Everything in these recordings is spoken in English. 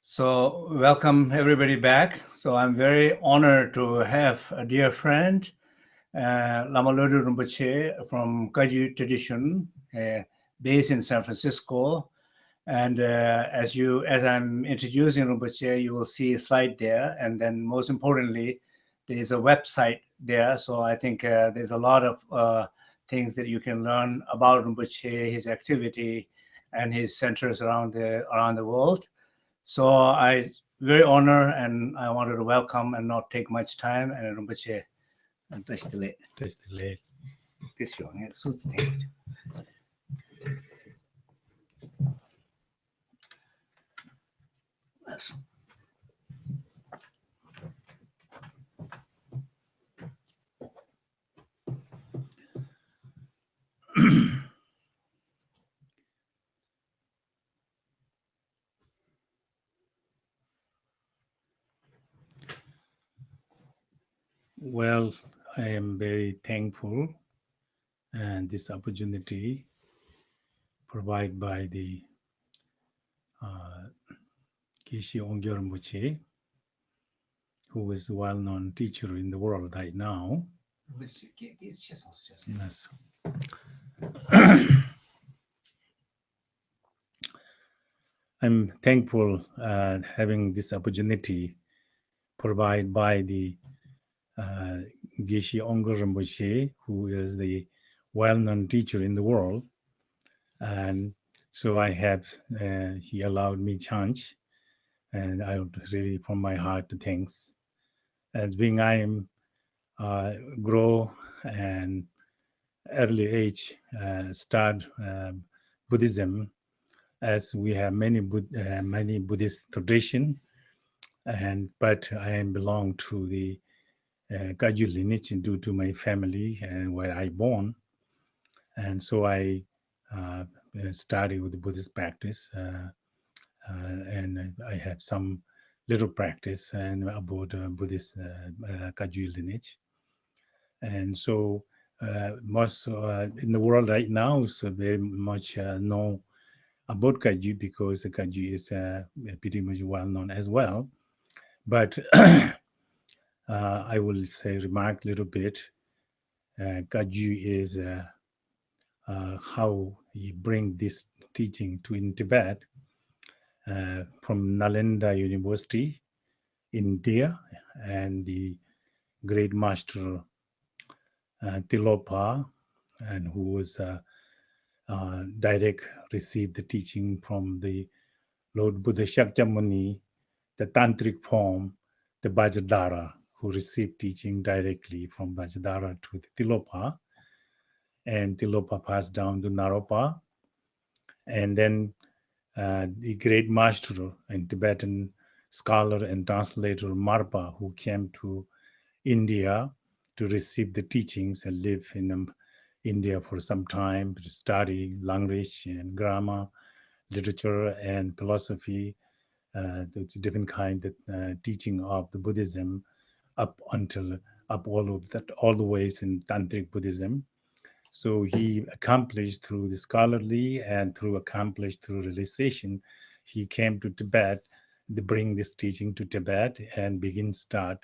So welcome everybody back. So I'm very honored to have a dear friend, Lama Lodu Rinpoche from Kagyu tradition, based in San Francisco. And as I'm introducing Rinpoche, you will see a slide there. And then most importantly, there's a website there. So I think there's a lot of things that you can learn about Rinpoche, his activity, and his centers around the world. So I very honored and I wanted to welcome and not take much time and Rinpoche. Touch the leg. This one, it's so thick. Yes. Well, I am very thankful and this opportunity provided by the Geshe Wangyal Rinpoche, who is a well-known teacher in the world right now. Yes. I'm thankful having this opportunity provided by the Geshe Wangyal Rinpoche, who is the well-known teacher in the world. And so I have, he allowed me chance, and I would really from my heart to thanks. As being I am grow and early age start Buddhism, as we have many Buddhist tradition, but I belong to the Kagyu lineage due to my family and where I born, and so I started with the Buddhist practice, and I have some little practice and about Buddhist Kagyu lineage, and so most in the world right now is very much know about Kagyu because Kagyu is pretty much well known as well. But I will say remark a little bit. Kagyu is how he bring this teaching to in Tibet from Nalanda University, India, and the great master Tilopa, and who was direct received the teaching from the Lord Buddha Shakyamuni, the tantric form, the Vajradhara, who received teaching directly from Vajradhara to the Tilopa, and Tilopa passed down to Naropa, and then the great master and Tibetan scholar and translator Marpa, who came to India to receive the teachings and live in India for some time to study language and grammar, literature and philosophy. It's a different kind of teaching of the Buddhism up all the ways in Tantric Buddhism. So he accomplished through the scholarly and accomplished through realization. He came to Tibet to bring this teaching to Tibet and start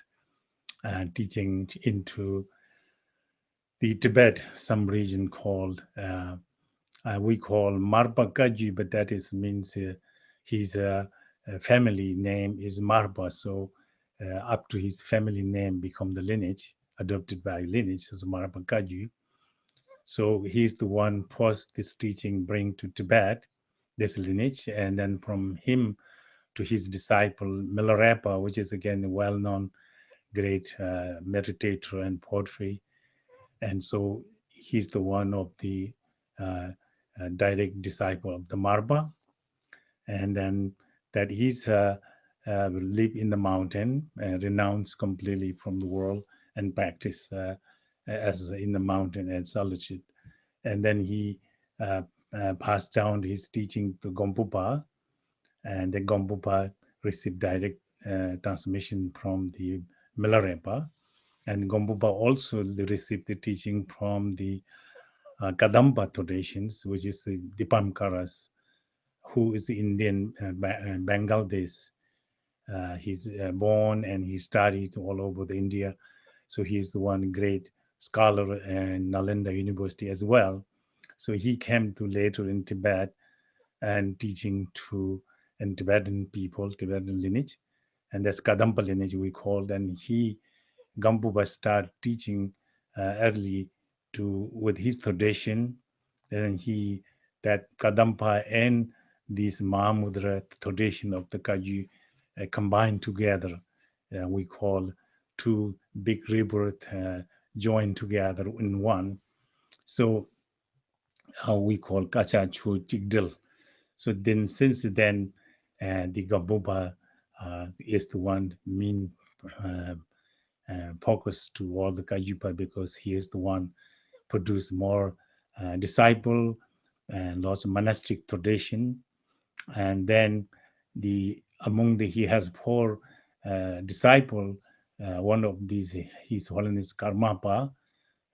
teaching into the Tibet, some region called we call Marpa Kagyu, but that means his family name is Marpa. So up to his family name become the lineage, adopted by lineage, so Marpa Kagyu. So he's the one first this teaching bring to Tibet, this lineage, and then from him to his disciple Milarepa, which is again a well-known great meditator and poetry. And so he's the one of the direct disciple of the Marpa. And then that he's live in the mountain, renounced completely from the world and practice as in the mountain and solitude. And then he passed down his teaching to Gompupa, and the Gompupa received direct transmission from the Milarepa. And Gompupa also received the teaching from the Kadampa traditions, which is the Dipamkaras, who is the Indian Bangladesh He's born and he studied all over the India. So he's the one great scholar in Nalanda University as well. So he came to later in Tibet and teaching to in Tibetan people, Tibetan lineage, and that's Kadampa lineage we call. And he, Gampuba, started teaching early to with his tradition, and he that Kadampa and this Mahamudra tradition of the Kaju combined together. We call two big rebirth joined together in one. So we call Kacha Chu Chigdil. So then, since then, the Gampuba is the one mean focus to all the Kajupa, because he is the one produced more disciple and lots of monastic tradition. And then he has four disciple. One of these, His Holiness Karmapa,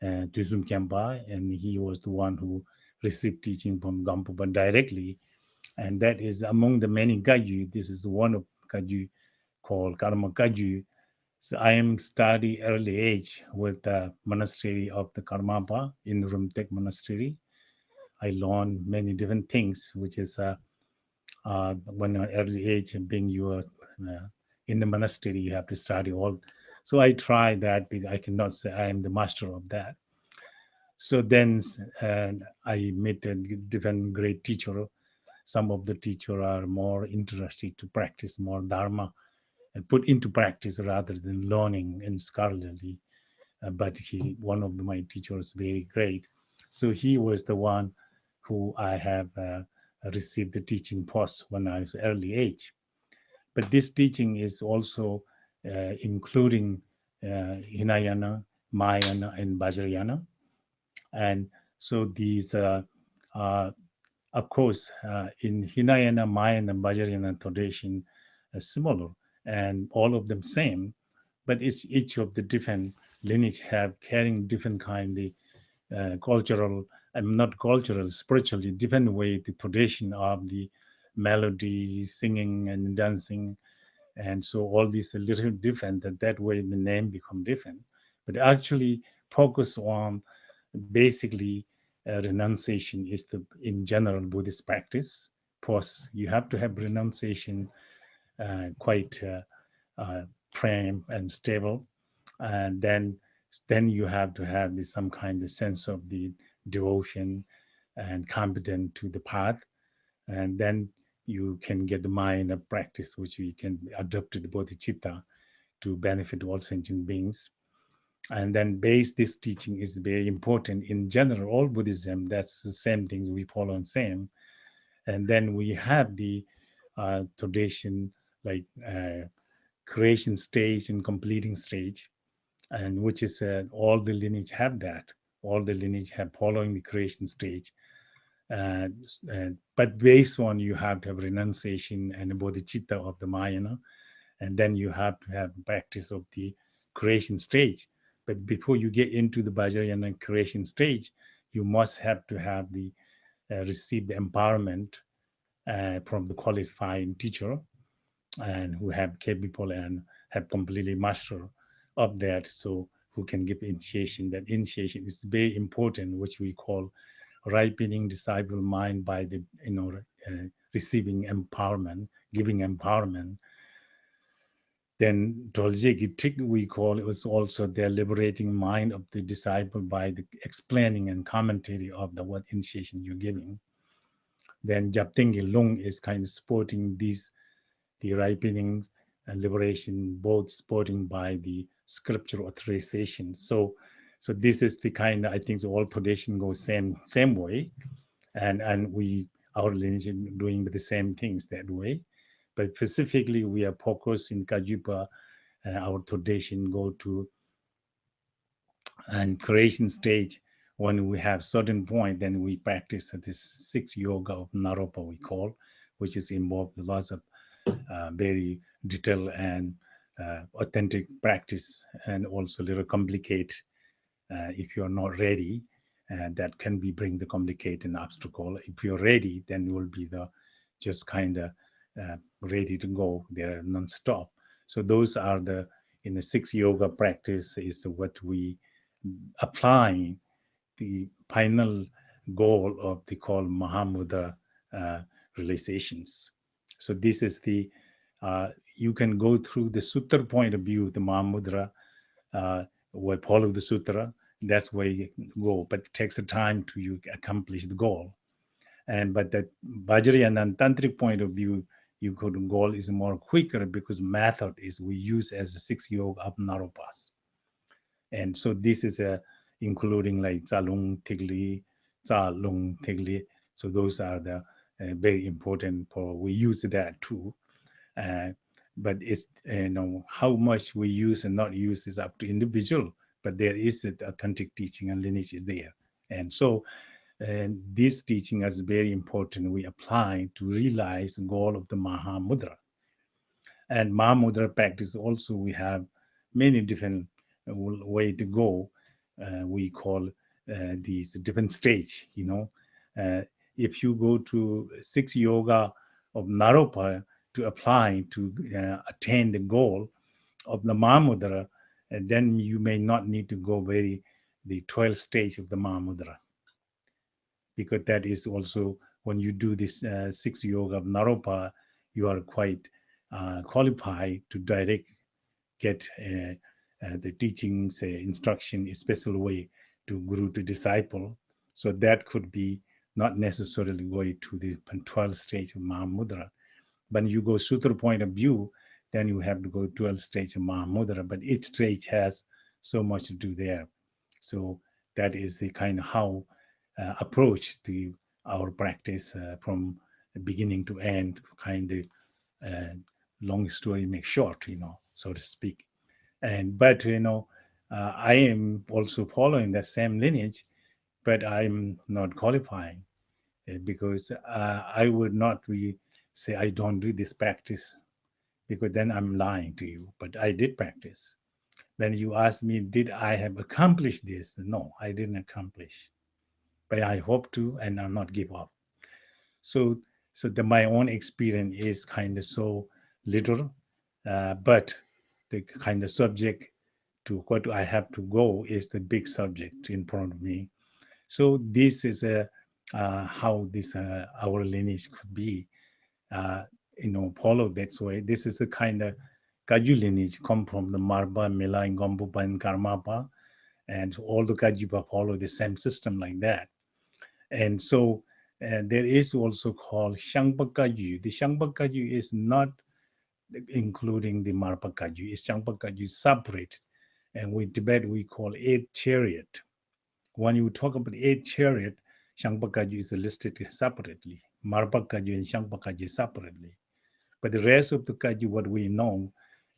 Tuzum Kempa, and he was the one who received teaching from Gampupa directly. And that is among the many Kaju. This is one of Kaju called Karma Kaju. So I am study early age with the monastery of the Karmapa in Rumtek Monastery. I learned many different things, which is when early age and being you are in the monastery, you have to study all. So I try that, but I cannot say I am the master of that. So then I met a different great teacher. Some of the teacher are more interested to practice more Dharma and put into practice rather than learning and scholarly. But one of my teachers, very great. So he was the one who I have received the teaching post when I was early age. But this teaching is also including Hinayana, Mahayana, and Vajrayana. And so these, of course, in Hinayana, Mahayana, and Vajrayana tradition are similar, and all of them same, but it's each of the different lineage have carrying different kind of cultural, and not cultural, spiritually different way, the tradition of the melody, singing and dancing. And so all these are a little different, that way the name become different. But actually focus on basically renunciation is the in general Buddhist practice. Plus you have to have renunciation quite firm and stable, and then you have to have this, some kind of sense of the devotion and competent to the path, and then you can get the mind of practice which we can adopt to the bodhicitta to benefit all sentient beings. And then base this teaching is very important in general, all Buddhism, that's the same things we follow and same. And then we have the tradition like creation stage and completing stage, and which is all the lineage have that. All the lineage have following the creation stage. But based on you have to have renunciation and bodhicitta of the Mahayana, and then you have to have practice of the creation stage. But before you get into the Vajrayana creation stage, you must have to have the receive the empowerment from the qualified teacher, and who have capable and have completely master of that, so who can give initiation. That initiation is very important, which we call ripening disciple mind by the receiving empowerment, giving empowerment. Then Dolje we call it, was also the liberating mind of the disciple by the explaining and commentary of the what initiation you're giving. Then Japtengi Lung is kind of supporting these, the ripening and liberation, both supporting by the scripture authorization. So this is the kind of, I think the all tradition goes same way, and our lineage doing the same things that way. But specifically, we are focused in Kajupa, our tradition go to and creation stage. When we have certain point, then we practice this 6 yoga of Naropa we call, which is involved lots of very detailed and authentic practice, and also a little complicated if you're not ready. That can be bring the complicated obstacle. If you're ready, then will be the just kind of ready to go. They're non-stop. So those are in the 6 yoga practice is what we apply the final goal of the called Mahamudra realizations. So this is you can go through the sutra point of view, the Mahamudra, or follow the sutra. That's where you go, but it takes a time to you accomplish the goal. But the Vajrayana and Tantric point of view, you could goal is more quicker because method is we use as a 6 yoga of Naropas. And so this is including like Zalung Tigli, Zalung Tigli. So those are the very important we use that too. But it's how much we use and not use is up to individual. But there is an authentic teaching and lineage is there. And so this teaching is very important. We apply to realize the goal of the Mahamudra. And Mahamudra practice also we have many different way to go. We call these different stage. If you go to 6 yoga of Naropa to apply to attain the goal of the Mahamudra, then you may not need to go the 12th stage of the Mahamudra, because that is also when you do this 6 yoga of Naropa, you are quite qualified to get the teachings, instruction, a special way to guru to disciple. So that could be not necessarily going to the 12th stage of Mahamudra. When you go sutra point of view, then you have to go 12th stage of Mahamudra, but each stage has so much to do there. So that is the kind of how approach to our practice from beginning to end, kind of long story make short, so to speak. But I am also following that same lineage, but I'm not qualifying because I would not say I don't do this practice, because then I'm lying to you. But I did practice. When you ask me, did I have accomplished this? No, I didn't accomplish. But I hope to, and I'll not give up. So my own experience is kind of so little, but the kind of subject to what I have to go is the big subject in front of me. So this is how this our lineage could be, followed that way. This is the kind of Kaju lineage come from the Marpa, Mila, Ngombupa, and Karmapa, and all the Kajupa follow the same system like that. And so there is also called Shangpa Kaju. The Shangpa Kaju is not including the Marpa Kaju. It's Shangpa Kaju separate. And with Tibet, we call 8 chariot. When you talk about 8 chariot, Shangpa Kaju is listed separately. Marpa Kaju and Shangpa Kaju separately. But the rest of the Kaju, what we know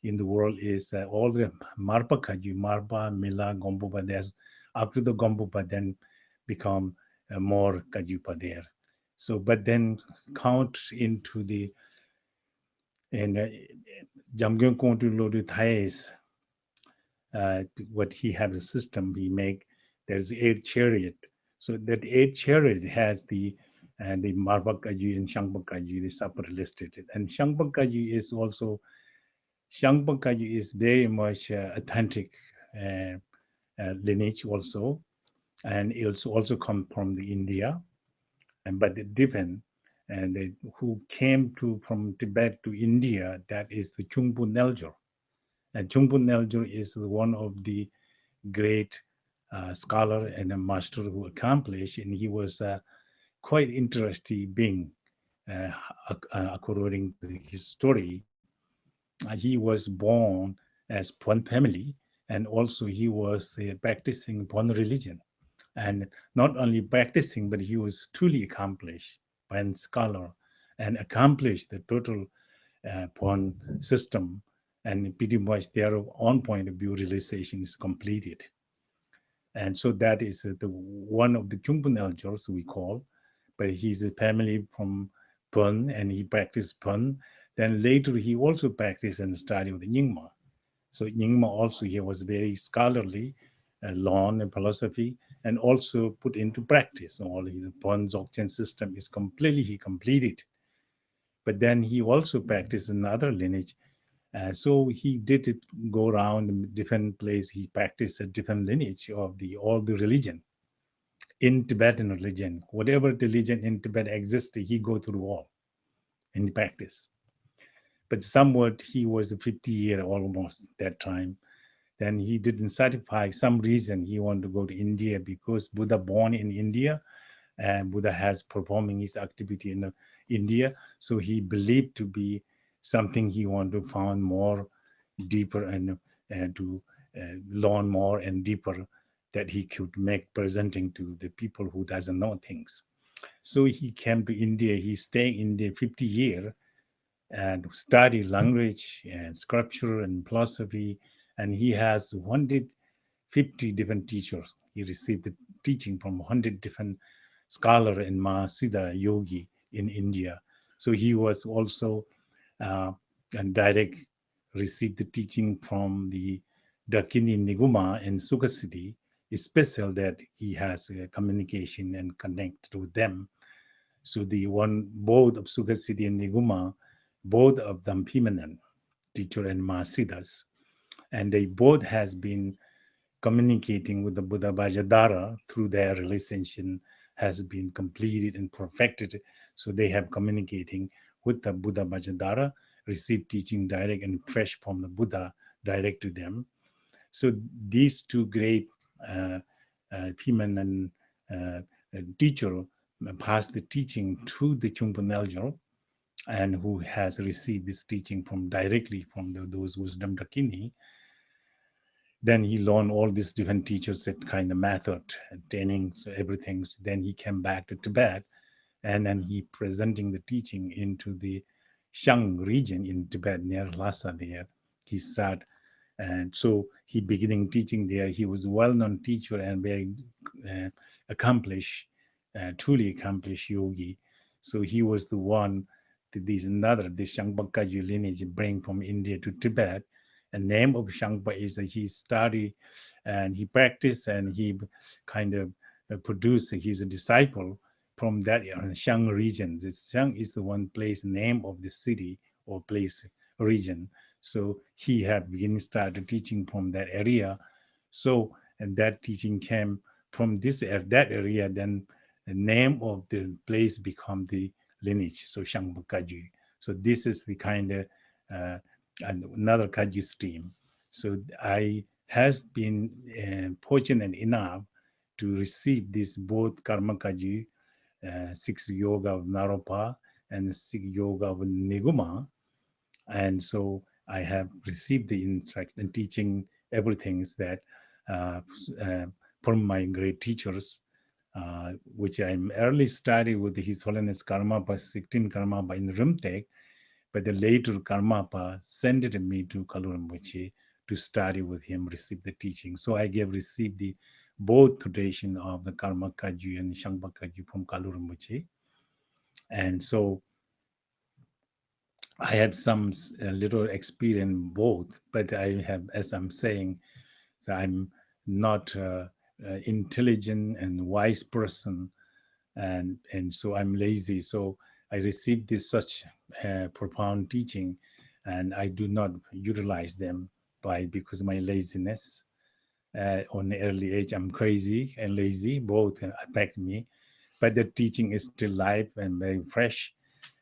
in the world is all the Marpa Kaju, Marpa, Mila, Gombupa, there's up to the Gombupa then become more Kajupa there. So, but then count into the, and Jamgyong Kontu Lodu Thais, what he has a system he make, there's 8 chariot. So that 8 chariot has the Marpa Kaju and Shangpa Kaju, they separate listed. And Shangpa Kaju is also, Shangpa Kaju is very much authentic lineage also. And it's also come from the India, but it different. And who came from Tibet to India, that is the Chungpo Neljo. And Chungpo Neljo is one of the great scholar and a master who accomplished, and he was quite interesting being, according to his story. He was born as Pon family, and also he was practicing Pon religion. And not only practicing, but he was truly accomplished by a scholar and accomplished the total Pon system. And pretty much their own point of view realization is completed. And so that is the one of the Chungpan elders we call, but he's a family from Pon and he practiced Pon. Then later he also practiced and studied with Nyingma. So Nyingma also he was very scholarly, law and philosophy, and also put into practice. All his Pon Dzogchen system is completely he completed. but then he also practiced another lineage. So he did it, go around in different places. He practiced a different lineage of all the religion in Tibetan religion. Whatever religion in Tibet existed, he go through all in practice. But somewhat he was 50-year almost that time. Then he didn't satisfy some reason he wanted to go to India because Buddha born in India and Buddha has performing his activity in India. So he believed to be something he wanted to find more deeper and to learn more and deeper that he could make presenting to the people who doesn't know things. So he came to India. He stayed in India 50 years and study language and sculpture and philosophy. And he has 150 different teachers. He received the teaching from 100 different scholars and Mahasiddha yogi in India. So he was also and direct received the teaching from the Dakini Niguma in Sukhasiddhi. It's special that he has communication and connect with them. So the one, both of Sukhasiddhi and Niguma, both of them feminine, teacher and Mahasiddhas, and they both has been communicating with the Buddha Vajradhara through their relationship has been completed and perfected. So they have communicating with the Buddha Vajradhara, receive teaching direct and fresh from the Buddha direct to them. So these two great feminine teacher passed the teaching to the Chumpan elder, and who has received this teaching from directly from those wisdom dakini. Then he learned all these different teachers that kind of method, training, so everything. So then he came back to Tibet, and then he presenting the teaching into the Shang region in Tibet near Lhasa there. He started, and so he beginning teaching there. He was a well-known teacher and very accomplished, truly accomplished yogi. So he was the one that this Shangpa lineage bring from India to Tibet. And name of Shangpa is that he studied and he practiced and he kind of produced. He's a disciple from that Shang region. This Shang is the one place name of the city or place region. So he had begun started teaching from that area. So and that teaching came from that area. Then the name of the place become the lineage. So Shangpa Kaju. So this is the kind of another Kaju stream. So I have been fortunate enough to receive this both Karma Kaju, 6 yoga of Naropa and 6 yoga of Niguma. And so I have received the instruction and teaching everything that from my great teachers, which I early studied with His Holiness Karmapa, 16 Karmapa in Rimtek, but the later Karmapa sent me to Kalu Rinpoche to study with him, receive the teaching. So I received the both tradition of the Karma Kaju and Shangpa Kaju from Kalu Rinpoche. And so I had some little experience both, but I have, as I'm saying, I'm not intelligent and wise person, and so I'm lazy. So I received this such profound teaching, and I do not utilize them because of my laziness. On the early age, I'm crazy and lazy. Both affect me, but the teaching is still live and very fresh.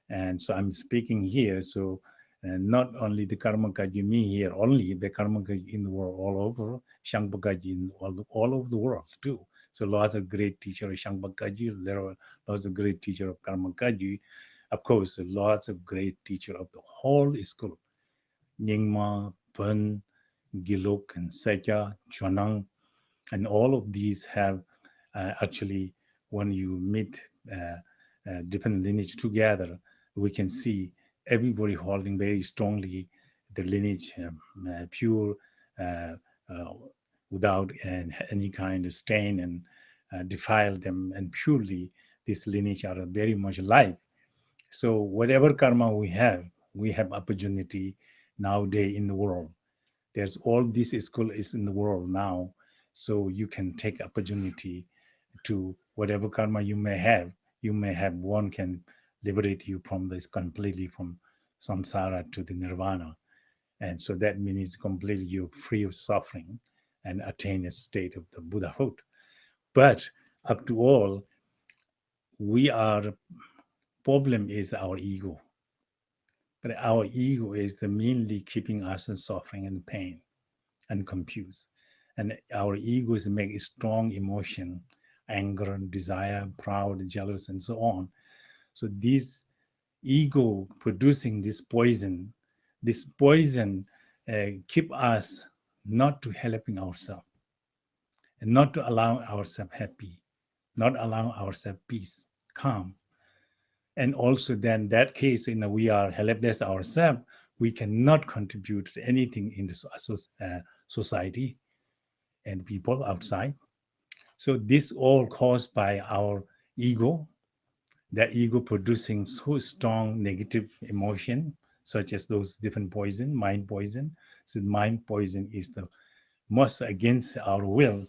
And so I'm speaking here. So not only the Karma Kaji me here, only the Karma Kaji in the world all over, Shangpa Kaji in all over the world too. So lots of great teacher of Shangpa Kaji, there are lots of great teacher of Karma Kaji. Of course, lots of great teacher of the whole school. Nyingma, Pen, Giluk, and Secha, Chonang, and all of these have actually, when you meet different lineage together, we can see everybody holding very strongly the lineage pure, without any kind of stain and defile them, and purely this lineage are very much alive. So whatever karma we have opportunity nowadays in the world. There's all this school is in the world now, so you can take opportunity to whatever karma you may have one can liberate you from this completely from samsara to the nirvana. And so that means completely you're free of suffering and attain a state of the Buddhahood. But up to all, problem is our ego. But our ego is mainly keeping us in suffering and pain and confused. And our ego is make strong emotion, anger, desire, proud, jealous, and so on. So this ego producing this poison keep us not to helping ourselves and not to allow ourselves happy, not allow ourselves peace, calm. And also then that case, we are helpless ourselves, we cannot contribute anything in this society and people outside. So this all caused by our ego, the ego producing so strong negative emotion, such as those different poison, mind poison. So mind poison is the most against our will.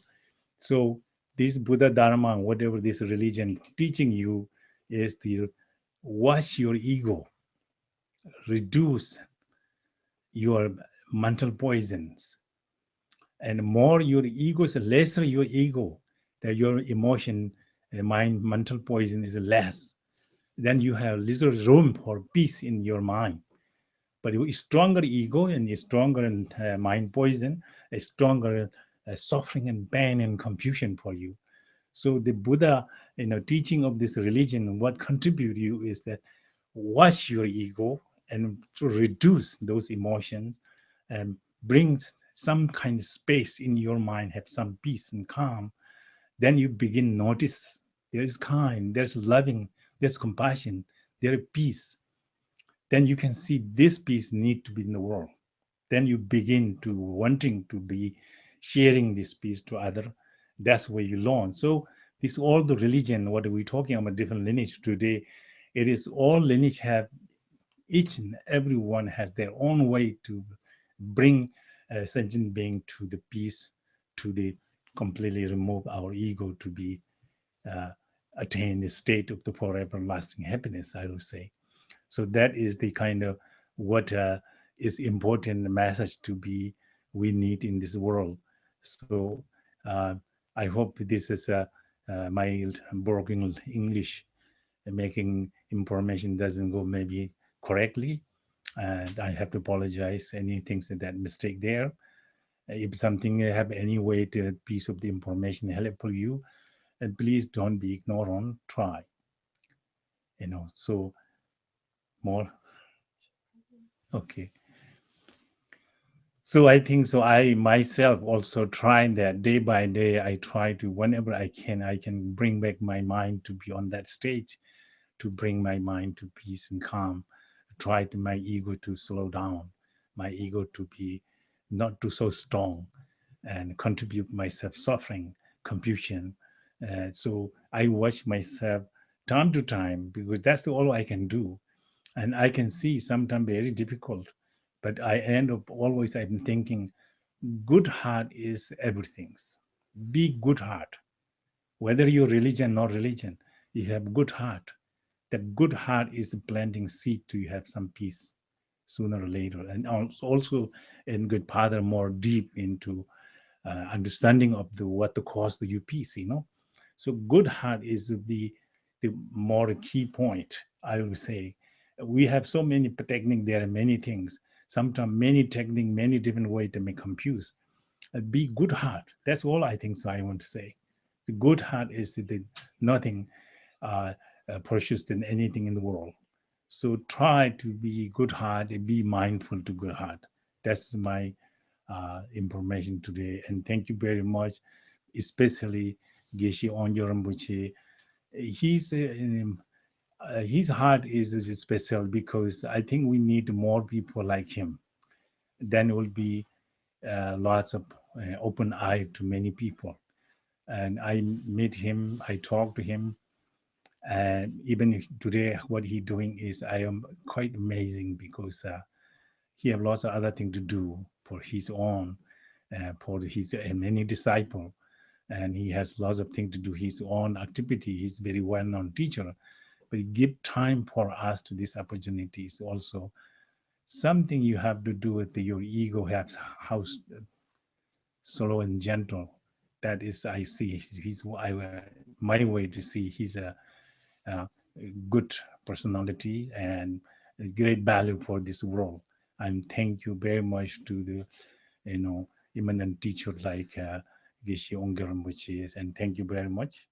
So this Buddha Dharma, whatever this religion teaching you, is to wash your ego, reduce your mental poisons. And more your ego is lesser your ego, that your emotion, mind, mental poison is less. Then you have little room for peace in your mind. But a stronger ego and a stronger mind poison, a stronger suffering and pain and confusion for you. So the Buddha, teaching of this religion, what contribute you is that wash your ego and to reduce those emotions and bring some kind of space in your mind, have some peace and calm. Then you begin notice there is kind, there's loving, there's compassion, there is peace. Then you can see this peace need to be in the world. Then you begin to wanting to be sharing this peace to other. That's where you learn. So this all the religion, what are we talking about, different lineage today, it is all lineage have, each and every one has their own way to bring a sentient being to the peace, to the completely remove our ego to be attain the state of the forever lasting happiness, I would say. So that is the kind of what is important message to be we need in this world. So I hope this is my broken English making information doesn't go maybe correctly, and I have to apologize any things that mistake there. If something have any way to piece of the information helpful you, and please don't be ignorant, try. So more. Okay. So I think so. I myself also try that day by day. I try to, whenever I can bring back my mind to be on that stage, to bring my mind to peace and calm. Try to my ego to slow down, my ego to be not too so strong, and contribute myself suffering, confusion. So I watch myself time to time because that's all I can do, and I can see sometimes very difficult, but I end up always I'm thinking, good heart is everything. Be good heart, whether you're religion or religion, you have good heart. That good heart is planting seed to have some peace sooner or later, and also in good father more deep into understanding of what the cause of your peace. So good heart is the more key point, I would say. We have so many techniques, there are many things, sometimes many techniques, many different ways to make confuse. Be good heart, that's all I think so I want to say. The good heart is nothing precious than anything in the world. So try to be good heart and be mindful to good heart. That's my information today. And thank you very much, especially Geshe Wangyal Rinpoche. His heart is special because I think we need more people like him. Then it will be lots of open eye to many people. And I meet him, I talk to him, and even today what he doing is I am quite amazing because he have lots of other things to do for his own, for his many disciple, and he has lots of things to do his own activity. He's very well-known teacher, but give time for us to these opportunities. Also, something you have to do with your ego, has how slow and gentle. That is, I see. My way to see. He's a good personality and a great value for this world. And thank you very much to the, eminent teacher like Geshe Wangyal Rinpoche, and thank you very much.